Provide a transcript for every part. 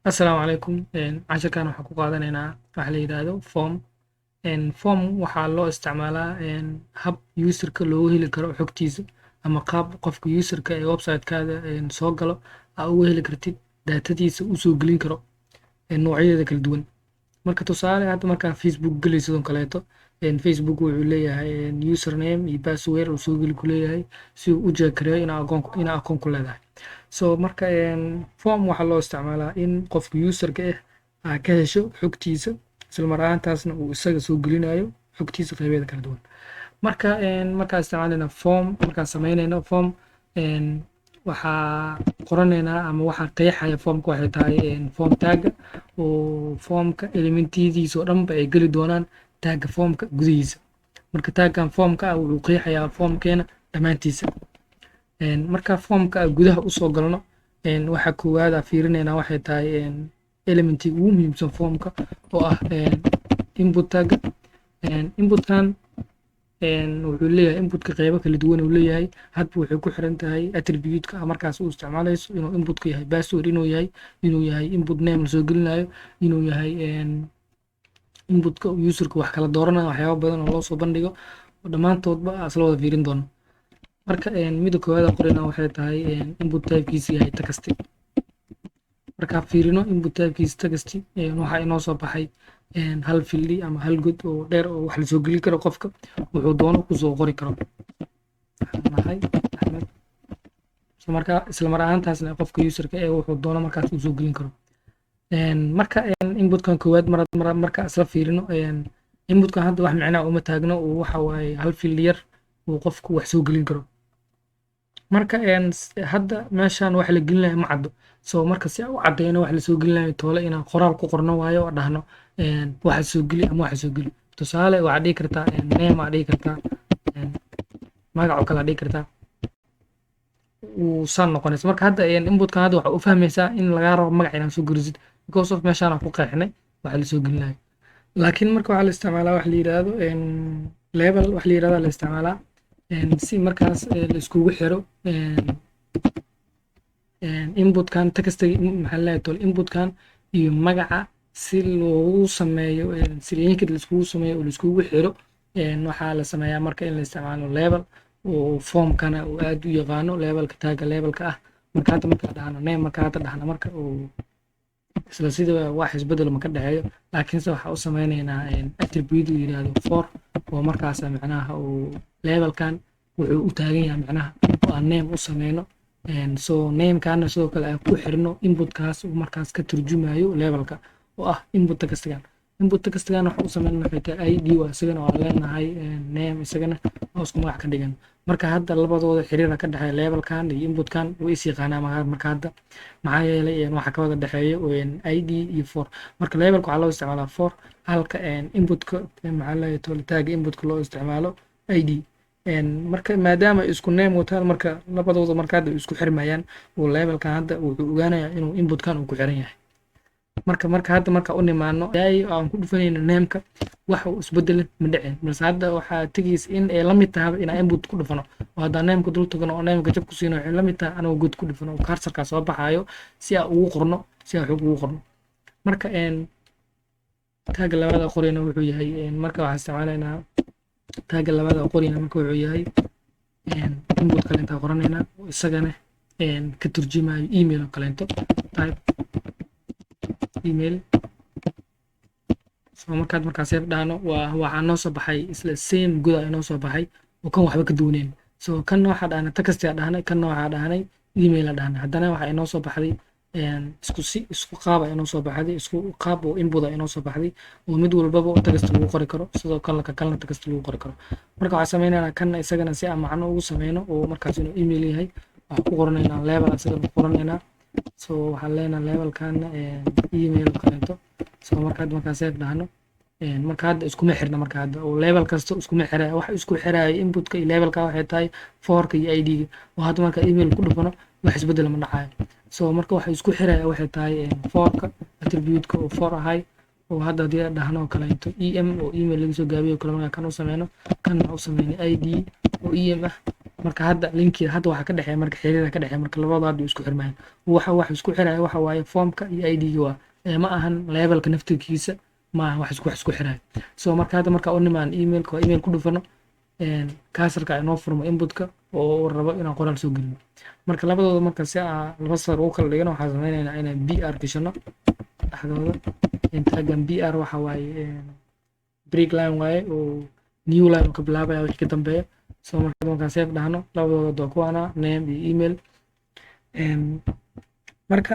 Assalaamu calaykum. Casharkan waxaan ku qaadanaynaa waxa la yidhaahdo form. Form waxaa loo isticmaalaa hab userka loogu heli karo xogtiisa ama qaab qofka userka ee website-kaada soo galo aa ugu heli kartid daatadiisa uu soo gelin karo noocyadeeda kala duwan. Marka tusaale hadda markaa Facebook gelay sidoo kaleeto Facebook wuxuu leeyahay username iyo password uu soo geli ku leeyahay si uu u jeekareeyo inaa akoon ku leedahay. So marka form waxaa loo isticmaalaa in qofka userka aa ka hesho xogtiisa isla mar ahaantaasna uu isaga soo gelinayo xogtiisa qaybeeda kala duwan. Marka markaa isticmaalayna form markaa samaynayna form waxaa qoranaynaa ama waxaa qeexaya formka waxay tahay form tagga oo formka elementiyadiisa oo dhanba ay geli doonaan tagga formka gudihiisa. Marka taggan formka ah wuxuu qeexayaa formkeena dhammaantiisa. Marka formka gudaha usoo galno waxa koowaad fiirinaynaa waxay tahay elementiga ugu muhiimsan formka oo ah input tagga. Inputkan wuxuu leeyahay inputka qeybo kala duwan uu leeyahay hadba wuxuu ku xiran tahay attribute-ka markaas uu isticmaalayso inuu inputka yahay password inuu yahay input name la soo gelinayo inuu yahay inputka userka wax kala dooranayo waxyaabo badan oo loo soo bandhigo oo dhammaantoodba isla wada fiirin doono. Marka midda koowaad aan qorayna waxay tahay input type-kiisa yahay text. Marka fiirino input type-kiisa text waxa inoo soo baxay hal field ama hal god oo dheer oo wax la soo gelin karo qofka wuxuu doono ku soo qori karo. Axmed marka isla mar ahaantaasna qofka userka wuxuu doono markaas uu soo gelin karo. Marka inputkan koowaad marka isla fiirino inputkan hadda wax macnaa uma taagno oo waxa waaye hal field yar uu qofku wax soo gelin karo. Marka hadda meeshan wax la gelinayo ma caddo. So marka si u cadeyno wax la soo gelinayo toole inaan qoraal ku qorno waayo oo dhahno waxa soo geli ama waxa soo geli. Tusaale waxa dhigi kartaa name aa dhigi kartaa magac oo kale dhigi kartaa uu san noqonaysa. Marka hadda inputkan hadda waxa u fahmaysaa in laga rabo magac inaan soo gelisid because of meeshan aan ku qeexnay waxa la soo gelinayo. Laakiin marka waxa la isticmaalaa wax la yiraahdo label wax la yiraahdo la isticmaalaa si markaas la iskugu xiro inputkan textiga maxaa la yiraahdaa inputkan iyo magaca si loogu sameeyo si linked la iskugu sameeyo oo la iskugu xiro waxaa la sameeyaa marka in la isticmaalo label oo formkana uu aad u yaqaano labelka tagga labelka ah. Marka hadda marka dhahno name marka hadda dhahno marka uu isla sida wax isbedel ma ka dhaxeeyo laakiinse waxa u sameynaynaa attribute uu yiraahdo for oo markaas macnaha uu labelkan wuxuu u taagan yahay macnaha oo aan name u sameyno so name-kana sidoo kale aan ku xirno inputkaas uu markaas ka turjumayo labelka oo ah input textigan. Input textigan waxa u sameynaa waxay tahay id waa isagana waa leenahay name isagana oo isku magac ka dhigan. Marka hadda labadooda xiriir ka dhaxeeya labelkan iyo inputkan way is yaqaanaa marka hadda maxaa yeelay waxa ka wada dhaxeeyo id iyo for. Marka labelka waxa loo isticmaalaa for halka inputka maxaa la yiraahdaa tag inputka loo isticmaalo id. Marka maadaama isku name wataan marka labadooda marka hadda isku xirmayaan oo labelkan hadda wuxuu ogaanayaa inuu inputkan uu ku xiran yahay. Marka hadda marka u nimaano aan ku dhufanayno name-ka waxa uu isbedel ma dhicin balse hadda waxa tagiis in ay la mid tahay in input ku dhufano oo hadda name-ka dul tagno oo name-ka jab ku siino waxay la mid tahay anoo god ku dhufano oo cursor-ka soo baxayo si aan ugu qorno si aan xog ugu qorno. Marka tagga labaad qorayna wuxuu yahay marka waxa isticmaalaynaa tagga labaad qorayna marka wuxuu yahay input kale inta qoranayna isagana ka turjumayo email oo kale type email. So markaas dhahno waxa noo soo baxay isla same guda inoo soo baxay oo kan waxba ka duwaneen. So kan waxa dhahna text yaa dhahnay kan waxa dhahnay email aa dhahnay haddana waxa inoo soo baxday isku qaab inoo soo baxday isku qaab oo input inoo soo baxday oo mid walbaba text lagu qori karo sidoo kalena text lagu qori karo. Marka waxa sameeynaa kan isagana si aan macno ugu sameeyno oo markaas inuu email yahay waxa ku qoranaynaa label isagana ku qoranaynaa. So waxaan leenahay labelkan email kaleeto. So markaas dhahno marka hadda isku xirna marka hadda oo label kasto isku xirayo wax isku xirayo inputka iyo labelka waxay tahay forka iyo id-ga oo hadda marka email ku dhufano wax isbedel ma dhacayo. So marka wax isku xirayo waxay tahay forka attribute-ka oo for ahay oo hadda hadii dhahno kaleeto em oo email laga soo gaabiyo kale marka kan u sameeyno kan u sameeyno id oo em ah marka hadda linkii hadda waxa ka dhexeeya marka xiriirka ka dhexeeya marka labadooda hadda isku xirmayaan wax isku xiraya waxa waaye formka iyo ID-ga waa ma ahan levelka naftirkiisa ma ahan wax isku xiraya so marka hadda marka u nimaan emailka waa email ku dhufano kaasarka ay noo furmo inputka oo rabo inaan qoraal soo gelino marka labadooda marka si laba sar ugu kala dhigano waxaan sameynaynaa inaan BR gashano dhexdooda taggan BR waxa waaye break line waaye oo new line ka bilaabaya wixii ka dambeeya so markaan save dhahno labadooda waa kuwaana name iyo email marka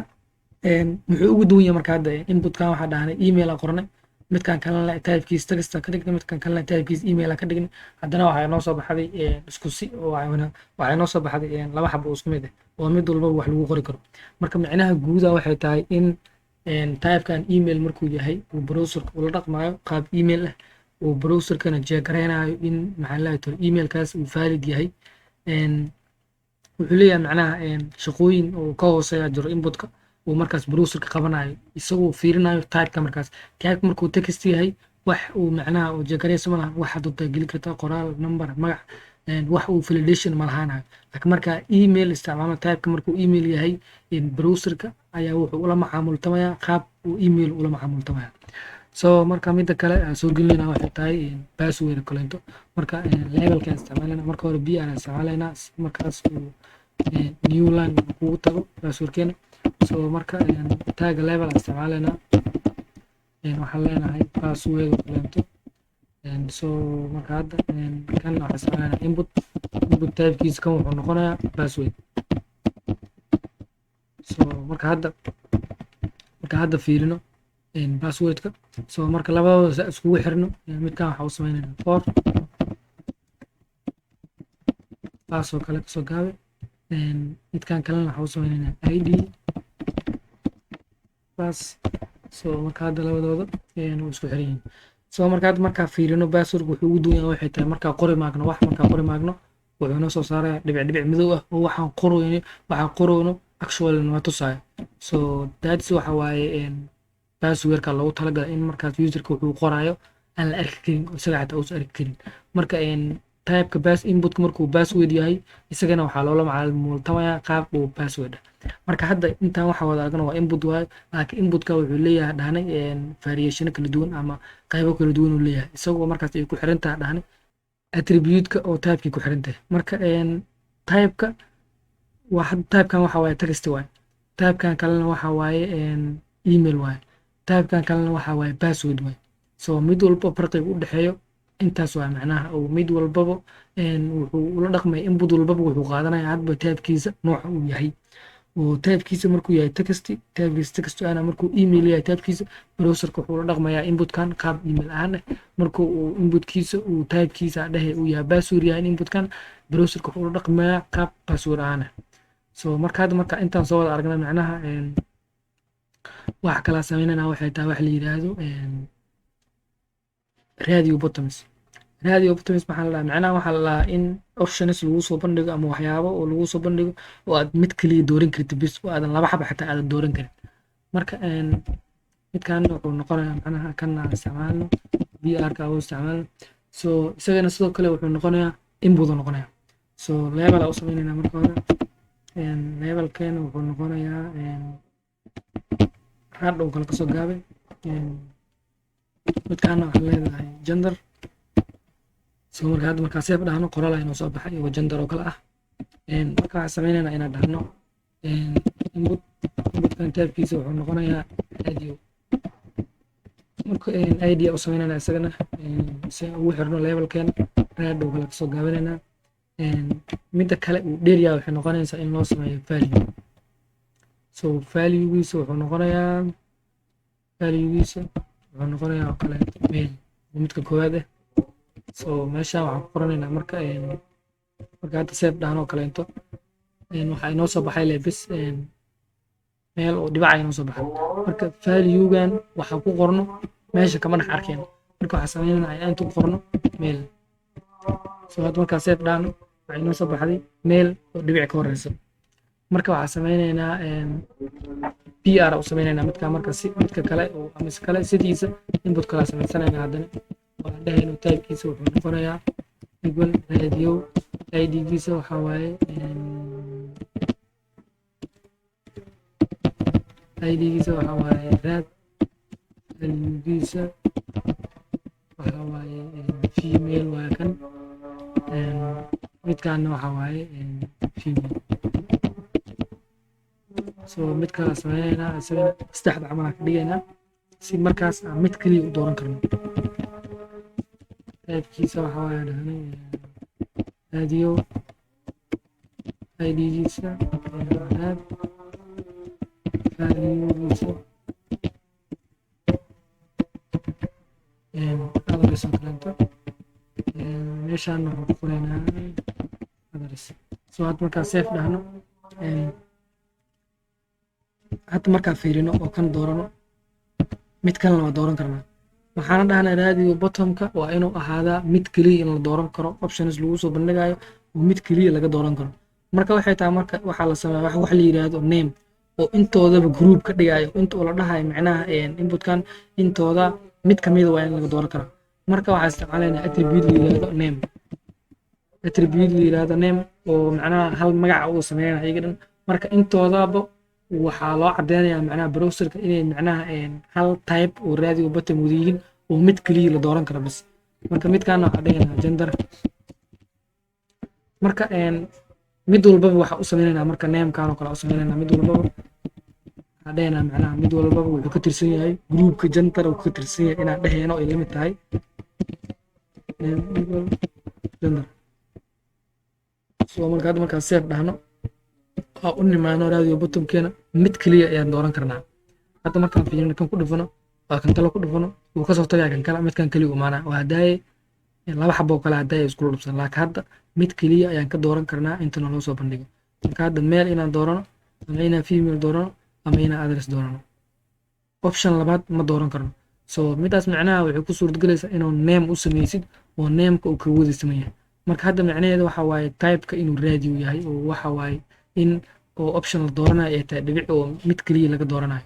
muxuu ugu duwan yahay marka hadda inputkan waxaa dhahnay email aan qornay midkan kalena typekiisa text ka dhignay midkan kalena typekiisa email ka dhignay haddana waxaa noo soo baxday isku si oo waxay noo soo baxday laba xabo oo isku mid ah oo mid walba wax lagu qori karo marka micnaha guuda waxay tahay in typekan email markuu yahay uu browserka ula dhaqmayo qaab email ah uu browserkana jeegareynayo in maxaa la yiraahdo emailkaas uu valid yahay wuxuu leeyahay macnaha shaqooyin oo ka hooseeya jiro inputka uu markaas browserka qabanayo isagoo fiirinayo typeka markaas type markuu text yahay wax uu macnaha oo jeegareysa malaha wax hadda geli karta qoraal number magac wax uu validation ma lahaanayo laakiin marka email isticmaalo typeka markuu email yahay browserka ayaa wuxuu ula macaamultamaya qaab uu email ula macaamultamaya so marka midda kale aan soo gelinayna waxay tahay password kalento marka levelkan isticmaalana marka hore BR isticmaalana markaas uu new line kugu tago passwordkeena so marka tag level isticmaalana waxaan leenahay password kalento so marka hadda kan waxaan isticmaalana input typekiisa kan wuxuu noqonayaa password so marka hadda fiirino passwordka so marka labadooda iskugu xirno midkan waxa uu sameynayna for pass oo kale kasoo gaabe midkan kalena waxa uu sameynayna ID pass so marka hadda labadooda uu isku xiran yihiin so marka hadda markaa fiirino passwordka wuxuu ugu duwan yahay waxay tahay markaa qori maagno wuxuu noo soo saaraya dhibic madow ah oo waxaan qorayno actually waa tusaya so that's waxa waaye passwordka loogu talagalay in markaas userka wuxuu qoraayo aan la arki karin isaga xataa uusan arki karin marka typeka inputka markuu password yahay isagana waxaa loola macaamultamaya qaab uu password marka hadda intaan waxa wada aragno waa input waaye laakiin inputka wuxuu leeyahay dhahnay variation kala duwan ama qaybo kala duwan uu leeyahay isagoo markaas ay ku xiran tahay dhahnay attribute-ka oo type-kii ku xiran tahay marka type-ka typekan waxa waaye text waaye typekan kalena waxa waaye email waaye typekan kalena waxa waaye password waaye so mid walba farqiga u dhaxeeyo intaas waa macnaha oo mid walbaba wuxuu ula dhaqmay input walbaba wuxuu qaadanaya hadba typekiisa nooca uu yahay oo typekiisa markuu yahay text ana markuu email yahay typekiisa browserka wuxuu ula dhaqmayaa inputkan qaab email ahaan ah markuu inputkiisa uu typekiisa dhehe uu yahay password yahay inputkan browserka wuxuu ula dhaqmayaa qaab password ahaan ah so marka intaan soo wada aragnay macnaha wax kala sameynana waxay tahay wax la yiraahdo radio buttons maxaa la dhahaa macnaha waxaa la dhahaa in options lagu soo bandhigo ama waxyaabo oo lagu soo bandhigo oo aad mid kaliya dooran kartid bis oo aadan laba xaba xataa aadan dooran karin marka midkan wuxuu noqonayaa macnaha kana isticmaalno BR-ka oo isticmaalno so isagana sidoo kale wuxuu noqonayaa input noqonayaa so level u sameynayna marka hore levelkeena wuxuu noqonayaa rad oo kale kasoo gaabay midkaana waxaa leedahay gender so marka hadda markaa seef dhahno qoraal aynoo soo baxay oo gender oo kale ah marka waxaan sameynaynaa inaan dhahno inputkan typekiisa wuxuu noqonayaa radio marka ID u sameynayna isagana si aan ugu xirno levelkeena rad oo kale kasoo gaabinaynaa midda kale uu dheeryahay waxay noqonaysaa in loo sameeyo value so value-giisa wuxuu noqonayaa oo kale mail midka koowaad ah so meeshaan waxaan ku qoranaynaa marka hadda save dhahno kaleento waxaa inoo soo baxay lebis meel oo dhibaca inoo soo baxay marka value-gan waxaan ku qorno meesha kama dhex arkeen marka waxaan sameynaynaa inaan inta ku qorno mail so hadda markaa save dhahno waxaa inoo soo baxday mail oo dhibic ka horeysa marka waxaan sameynaynaa PR u sameynayna midka kale oo ama kale sidiisa input kala sameysanaynaa haddana waxaan dhahayno typekiisa wuxuu noqonayaa equal radio idgiisa waxa waaye idgiisa waxa waaye raad, valuegiisa waxa waaye female waaye kan, midkaana waxa waaye female. so mid kala sameeynaa isagana saddexda camal aan ka dhigaynaa si markaas aan mid kaliya u dooran karno. typekiisa waxa waaye dhahnay radio idgiisa raad, valuegiisa address oo kaleeto, meeshaan waxaan ku qoraynaa address. so hadda markaan safe dhahno, hadda markaan fiirino oo kan doorano mid kalena waa dooran karnaa. waxaana dhahnaa radio bottomka waa inuu ahaadaa mid keliya in la dooran karo, options lagu soo bandhigayo oo mid keliya laga dooran karo. marka waxay tahay marka waxaa la sameeyaa wax la yiraahdo name oo intoodaba group ka dhigayo, inta oo la dhahayo macnaha inputkan intooda mid kamid waa in laga dooran karaa. marka waxaa isticmaalaynaa attribute la yiraahdo name, attribute la yiraahdo name oo macnaha hal magaca uu sameeynaa iyaga dhan. marka intoodaba waxaa loo cadeynayaa macnaha browserka inay macnaha hal type oo radio button wada yihiin oo mid keliya la dooran karo bas. marka midkaana waxaa dhiganaa gender. marka mid walbaba waxaa u sameynaynaa marka namekaan oo kale u sameynaynaa mid walbaba waxaa dhiganaa macnaha mid walbaba wuxuu ka tirsan yahay groupka gender uu ka tirsan yahay inaan dheheyno ay lamid tahay gender. so marka hadda markaan safe dhahno waa u nimaano radio bottomkeena mid keliya ayaan dooran karnaa. hadda markaan fiirino kan ku dhufano waa kan kale ku dhufano wuu kasoo tagaya kan kale, midkan keliya umaanaa waa hadaaye laba xabo oo kale hadaaye iskula dhufsan, laakiin hadda mid keliya ayaan ka dooran karnaa inta naloo soo bandhigo. marka hadda male inaan doorano ama inaan female doorano ama inaan address doorano, option labaad ma dooran karno. so midaas macnaha waxay ku suurtagelaysaa inuu name u sameysid oo nameka uu kaga wada saman yahay. marka hadda macnaheeda waxa waaye typeka inuu radio yahay oo waxa waaye in oo option la dooranayo ay tahay dhibic oo mid keliya laga dooranayo.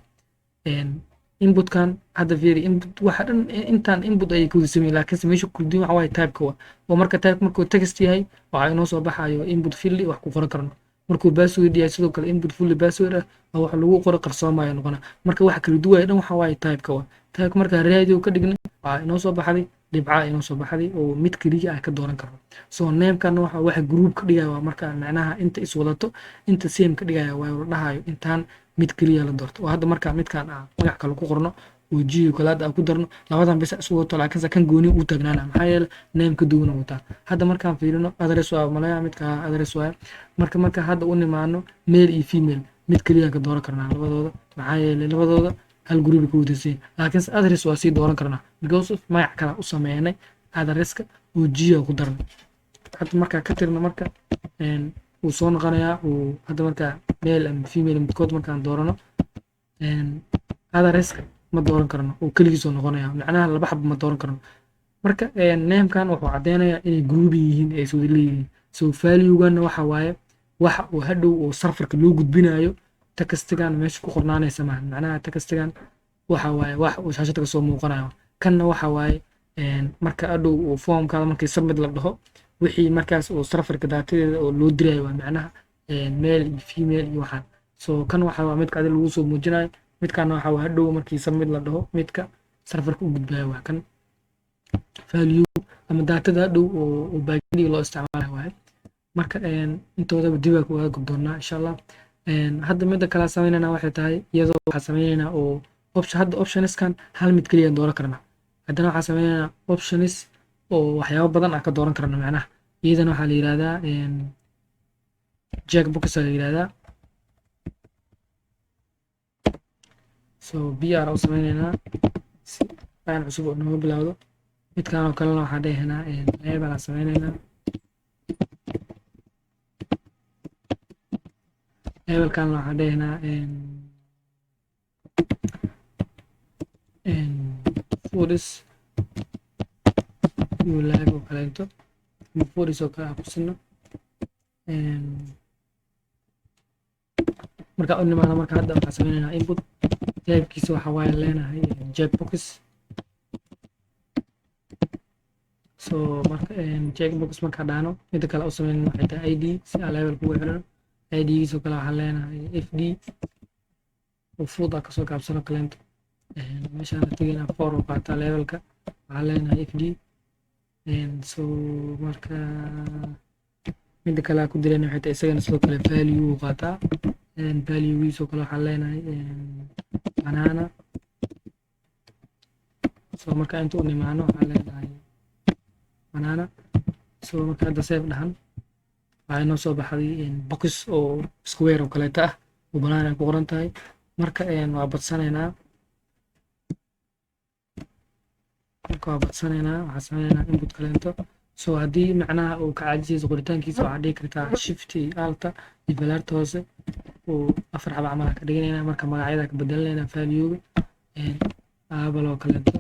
inputkan hadda fiiri input waxa dhan intaan input ayay ka wada sameeyeen, laakiinse meesha kuldiin waxa waaye typeka waa oo marka type markuu text yahay waxa inoo soo baxayo input field wax ku qoran karno. markuu password yahay sidoo kale input full password ah oo wax lagu qoro qarsoomayo noqona. marka waxa kala duwaya dhan waxa waaye typeka waa type marka radio ka dhigna waxa inoo soo baxday dhibca inoo soo baxday oo mid keliya ah ka dooran karno. so namekan waxa group ka dhigaya waa marka macnaha inta is wadato inta same ka dhigaya waa la dhahayo intaan mid keliya la doorto. oo hadda marka midkan magac kale ku qorno oo jiyo kale hadda ku darno labadan bes isu wato, laakiin kan gooni uu taagnaana maxaa yeelay name ka duwan wataa. hadda markaan fiirino address waa malaya midka address waa marka hadda u nimaano male iyo female mid keliya ka dooran karnaa labadooda maxaa yeelay labadooda hal group ka wadasay, laakiin address waa sii dooran karnaa because magac kale u sameeynay addresska oo jiyo ku darnay. hadda marka ka tirna marka uu soo noqonayaa uu hadda marka male and female midkood markaan doorano addresska ma dooran karno oo keligiis soo noqonaya macnaha laba xabo ma dooran karno. marka namekan wuxuu cadeynayaa inay group yihiin ay soo leeyihiin. so value-gana waxa waaye waxa uu hadhow oo serverka loo gudbinayo textigan meesha ku qornaanaysa maahan, macnaha textigan waxa waaye wax uu shaashada ka soo muuqanayo. kanna waxa waaye marka hadhow uu formkaada markii submit la dhaho wixii markaas uu serverka datadeeda oo loo dirayo waa macnaha male iyo female iyo waxaan. so kan waxa waa midka adiga lagu soo muujinayo, midkaana waxa waa hadhow markii submit la dhaho midka serverka u gudbayo waa kan value ama datada hadhow oo baakidi loo isticmaalayo waaye. marka intoodaba dib aan uga guddoonnaa insha allah. hadda midda kala sameynayna waxay tahay iyadoo waxaa sameynaynaa oo hadda optionskan hal mid keliya dooran karnaa. haddana waxaa sameynaynaa options oo waxyaabo badan ka dooran karna macnaha iyadana waxaa la yiraahdaa checkbox la yiraahdaa. so br u sameynaynaa si aan cusub oo noo bilowdo. midkaan oo kalena waxaa dheehnaa label aan sameynaynaa. labelkan waxaa dheehnaa foods iyo lag oo kaleeto ama foods oo kale ku sino marka u nimaana marka hadda waxaa sameynaynaa input typekiisa waxa waaye leenahay checkbox. so marka checkbox markaa dhahno mida kale u sameyn waxay tahay id si aan level kugu xirano idgiisoo kale waxaan leenahay fd oo food ah kasoo gaabsano kaleento meeshaan tegayna for oo qaataa levelka waxaan leenahay fd so marka mida kale aan ku dirayna waxay tahay isagana sidoo kale value uu qaataa valuegiisoo kale waxaan leenahay banana so marka inta u nimaano waxaan leenahay banana so marka hadda save dhahan waxay noo soo baxday box oo square oo kaleeta ah oo banana ay ku qoran tahay marka waa badsanaynaa waxaan sameynaynaa input kaleento so haddii macnaha uu ka caajisayso qoritaankiisa waxaad dhigi kartaa shift alta iyo balaarta hoose oo 4 xaba camal ka dhiganaynaa marka magacyada ka bedelanaynaa valuega aabal oo kaleeto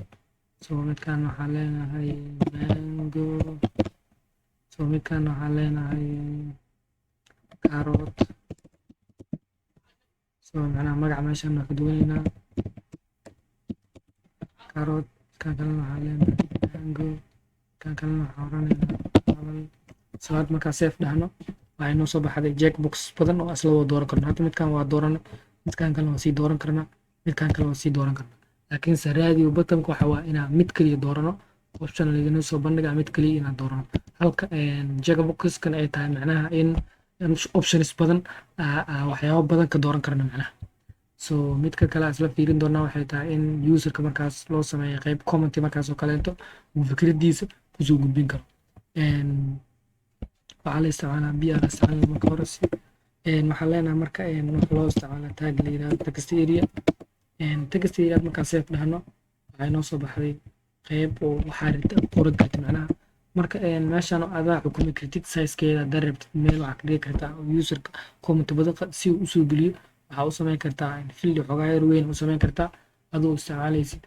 so midkaan waxaan leenahay mango so midkaan waxaan leenahay carrot so macnaha magaca meeshaan waa ka duwanaynaa carrot kan kalena waxaan leenahay mango kan kalena waxaan oranaynaa aabal so had markaa safe dhahno waxay noo soo baxday jackbox badan oo asla wada dooran karno hadda midkaan waa dooranay midkaan kalena waa sii dooran karnaa midkaan kale waa sii dooran karnaa laakiin se radio buttonka waxa waa inaan mid kaliya doorano option laga soo bandhigaa mid kaliya inaan doorano halka jackboxkan ay tahay macnaha in options badan waxyaabo badan ka dooran karna macnaha so midka kale isla fiirin doonaa waxay tahay in userka markaas loo sameeyo qayb comment markaas oo kaleento uu fikradiisa kusoo gudbin karo waxaa la isticmaalaa biya la isticmaalaa marka hore waxaan leenahay marka waxa loo isticmaalaa tag la yiraahdo text area text area markaan save dhahno waxay noo soo baxday qayb oo waxaa rabta qoran kartid macnaha marka meeshaan adaa xukumi kartid sizekeeda haddaa rabtid meel waxaa ka dhigi kartaa userka comment badan si uu usoo geliyo waxaa u samayn kartaa field xogaa yar weyn u samayn kartaa adoo isticmaalaysid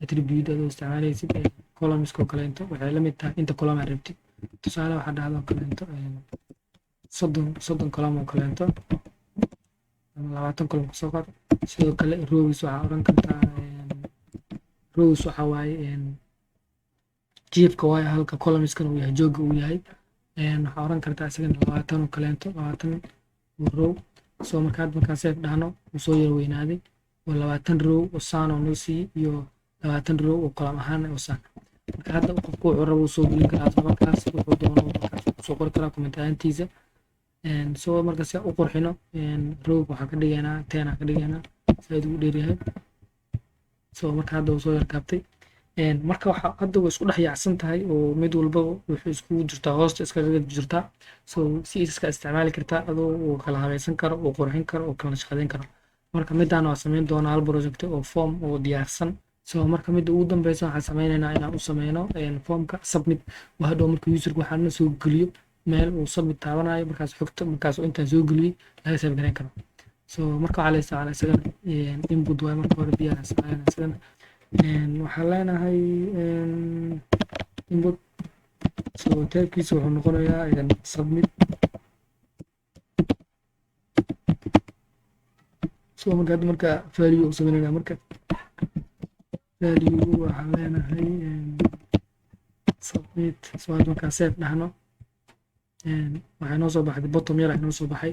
attribute adoo isticmaalaysid columns oo kaleento waxay la mid tahay inta column aad rabtid tusaale waxaa dhahdo kaleento 30 column oo kaleento ama 20 column kasoo qaad sidoo kale rows waxaa oran kartaa rows waxa waaye jiifka waaye halka columnskan uu yahay jooga uu yahay waxaa oran kartaa isagana 20 oo kaleento 20 row soo markaa save dhahno uu soo yar weynaaday oo 20 row oo saan oo noo siiyey iyo 20 row oo column ahaan oo saan marka hadda qofku wuxuu rabo soo gelin karaa markaas wuxuu doono markaas soo qori karaa comment ahaantiisa soo markaas u qurxino row waxaa ka dhigaynaa 10 ka dhigaynaa sida uu dheer yahay soo marka hadda uu soo yar gaabtay marka waxa hadda way isku dhex yaacsan tahay oo mid walba wuxuu isku jirtaa hoosta iskaga jirtaa soo si iska isticmaali kartaa adoo uu kala habaysan karo oo qurxin karo oo kala shaqadeyn karo marka midaan waa sameyn doonaa hal project oo form oo diyaarsan soo marka midda ugu dambeysa waxaan sameynaynaa inaan u sameyno formka submit waxa dhow marka userka waxaan soo geliyo meel uu submit taabanayo markaas xogta markaas intaan soo geliyay laga save gareyn karo soo marka waxaa la isticmaalaa isagana input way marka hore biyaha isagana waxaan leenahay input soo tabkiisa wuxuu noqonayaa submit soo marka value u sameynayna marka value waxaan leenahay submit soo marka save dhahno waxay noo soo baxday bottom yar ay noo soo baxay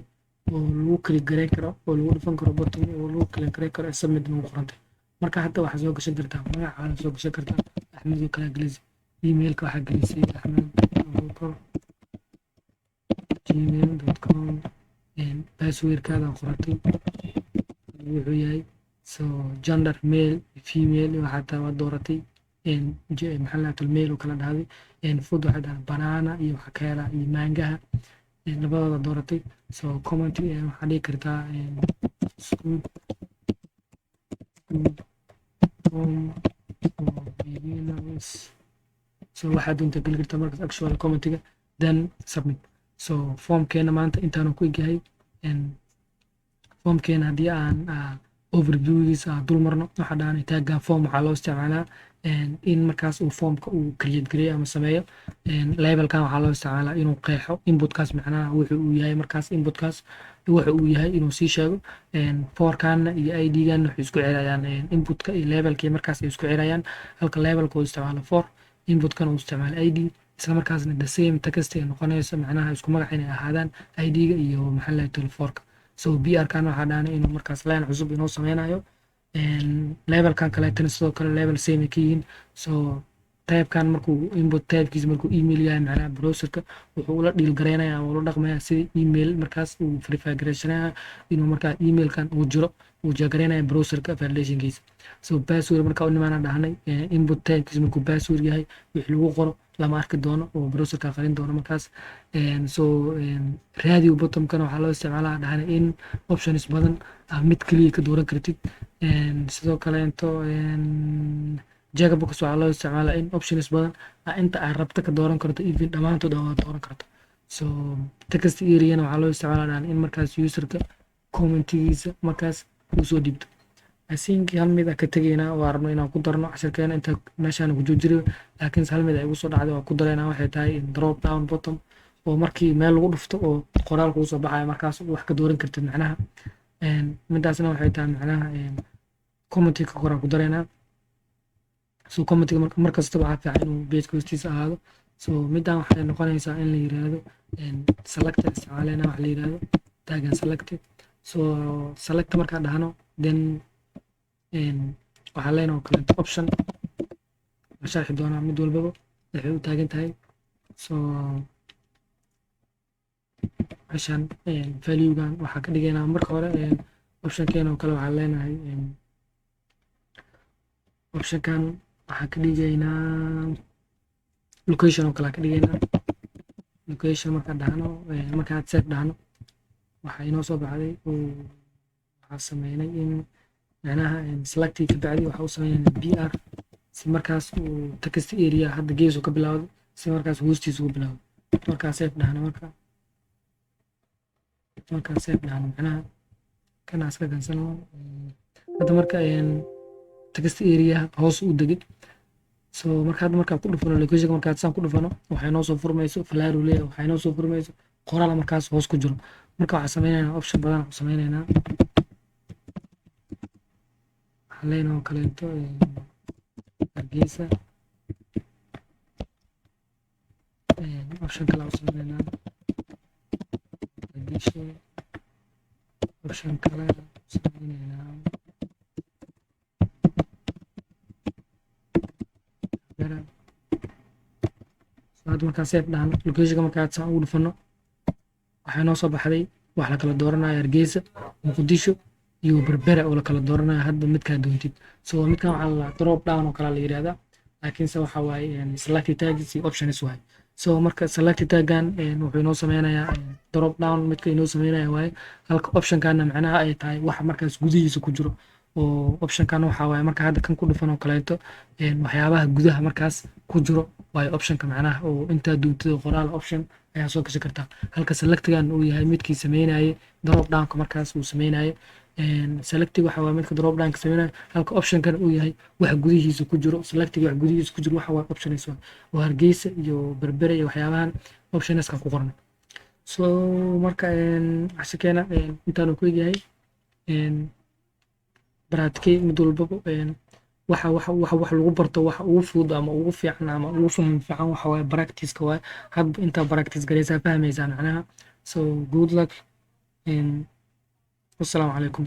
oo lagu click gareyn karo oo lagu dhufan karo bottom oo lagu click gareyn karo submit lagu qorantay marka hadda waxaa soo gashan kartaa magaca soo gashan kartaa axmed oo kala gelisay emailka waxaa gelisay axmed@gmail.com passwordkaada qoratay wuxuu yahay soo gender male female waxaa taa waa dooratay maxaa la dhahaa male oo kala dhahday food waxaa dhahaa banana iyo waxa ka helaa iyo mangaha labadooda dooratay soo comment waxaa dhigi kartaa school so waxaa doonta geli kartaa markaas actual commentiga then submit so formkeena maanta intaanu ku egyahay formkeena haddii aan overviewgiisa dul marno waxaa dhahanay taggan form waxaa loo isticmaalaa in markaas uu formka uu create gareeyo ama sameeyo labelkan waxaa loo isticmaalaa inuu qeexo inputkaas macnaha wuxuu uu yahay markaas inputkaas waxa uu yahay inuu sii sheego forkanna iyo idganna waxay isku xirayaan inputka iyo labelkii markaas ay isku xirayaan halka labelka uu isticmaalo for inputkan uu isticmaalo id isla markaasna the same text ay noqonayso macnaha isku magac inay ahaadaan id-ga iyo maxaa la telefoonka. So br kan waxaa dhaanay inuu markaas line cusub inoo sameynayo. Levelkan kaleetana sidoo kale level same ay ka yihiin. So typekan markuu input typekiisa markuu email yahay macnaha browserka wuxuu ula dhiil gareynaya ama ula dhaqmaya sida email markaas uu verify gareysanaya inuu markaa emailkan uu jiro uu jagareynaya browserka validationkiisa. So password markaa u nimaana dhahnay input typekiisa markuu password yahay wixii lagu qoro lama arki doono oo browserka qarin doono markaas. So radio bottomkana waxaa loo isticmaalaa dhahnay in options badan mid kaliya ka dooran kartid. Sidoo kale into jagabooks waxaa loo isticmaalaa in options badan inta aad rabto ka dooran karto even dhammaantood waa dooran karto. So text area waxaa loo isticmaalaa in markaas userka commentigiisa markaas uu soo dhiibto. I think hal mid ka tageynaa waa rabno inaan ku darno casharkeena inta meeshaan ku jiro laakiin hal mid ay ugu soo dhacday waa ku dareynaa waxay tahay in drop down bottom oo markii meel lagu dhufto oo qoraalku soo baxayo markaas wax ka dooran kartid macnaha. Midaasna waxay tahay macnaha commentiga ka qoraan ku dareynaa. So commentiga markasta waxaa fiican inuu page hoostiisa ahaado. So midaan waxay noqonaysaa in la yiraahdo select isticmaalena wax la yiraahdo tag select. So select markaa dhahno then waxaa leenahay kale option ma sharxi doonaa mid walbaba waxay u taagan tahay. So عشان valuegan waxaa ka dhigaynaa marka hore optionkeena oo kale waxaa leenahay optionkan waxaa ka dhigaynaa location oo kale ka dhigaynaa location markaan dhahno markaan set dhahno waxaa inoo soo baxday oo waxaa sameynay in macnaha select ka bacdi waxa uu sameeynaa br si markaas uu text area hadda geeso ka bilowdo si markaas hoostiisa ugu bilowdo markaan set dhahno markaan set dhahno macnaha kana iska gansan hadda marka text area hoos u degay. So markaan ku dhufano location markaan saan ku dhufano waxay noo soo furmayso falaaro leeyahay waxay noo soo furmayso qoraal markaas hoos ku jiro. Marka waxaan sameynaynaa option badan aan sameynaynaa haleen oo kale into Hargeysa option kale aan sameynaynaa Hargeysa option kale aan sameynaynaa hadda markaan set dhahno locationka markaan saan ugu dhufano waxay noo soo baxday wax la kala dooranayo Hargeysa Muqdisho iyo Berbera oo la kala dooranayo hadba midkaa doontid. So midkan waxaa la drop down oo kale la yiraahdaa laakiinse waxa waaye select tags iyo options waaye. So marka select tagan wuxuu inoo sameynayaa drop down midka inoo sameynaya waaye halka optionkana macnaha ay tahay wax markaas gudihiisa ku jiro oo optionkan waxa waaye marka hadda kan ku dhufan oo kaleeto waxyaabaha gudaha markaas ku jiro waaye optionka macnaha oo inta doontida qoraal option ayaa soo gashi kartaa halka selectgan uu yahay midkii sameynayay drop down markaas uu sameynayay. Selecting waxa waa midka drop down ka sameynaya halka optionkan uu yahay wax gudihiisa ku jiro. Selecting wax gudihiisa ku jiro waxa waa options oo Hargeysa iyo Berbera iyo waxyaabahan options ka ku qoran. So marka casharkeena intaan ku yahay baraadkay mid walbaba wax lagu barto waxa ugu fudud ama ugu fiican ama ugu faham fiican waxa waaye practice-ka waaye hadba inta practice gareysaa fahmaysaa macnaha. So good luck. Wassalaamu calaykum.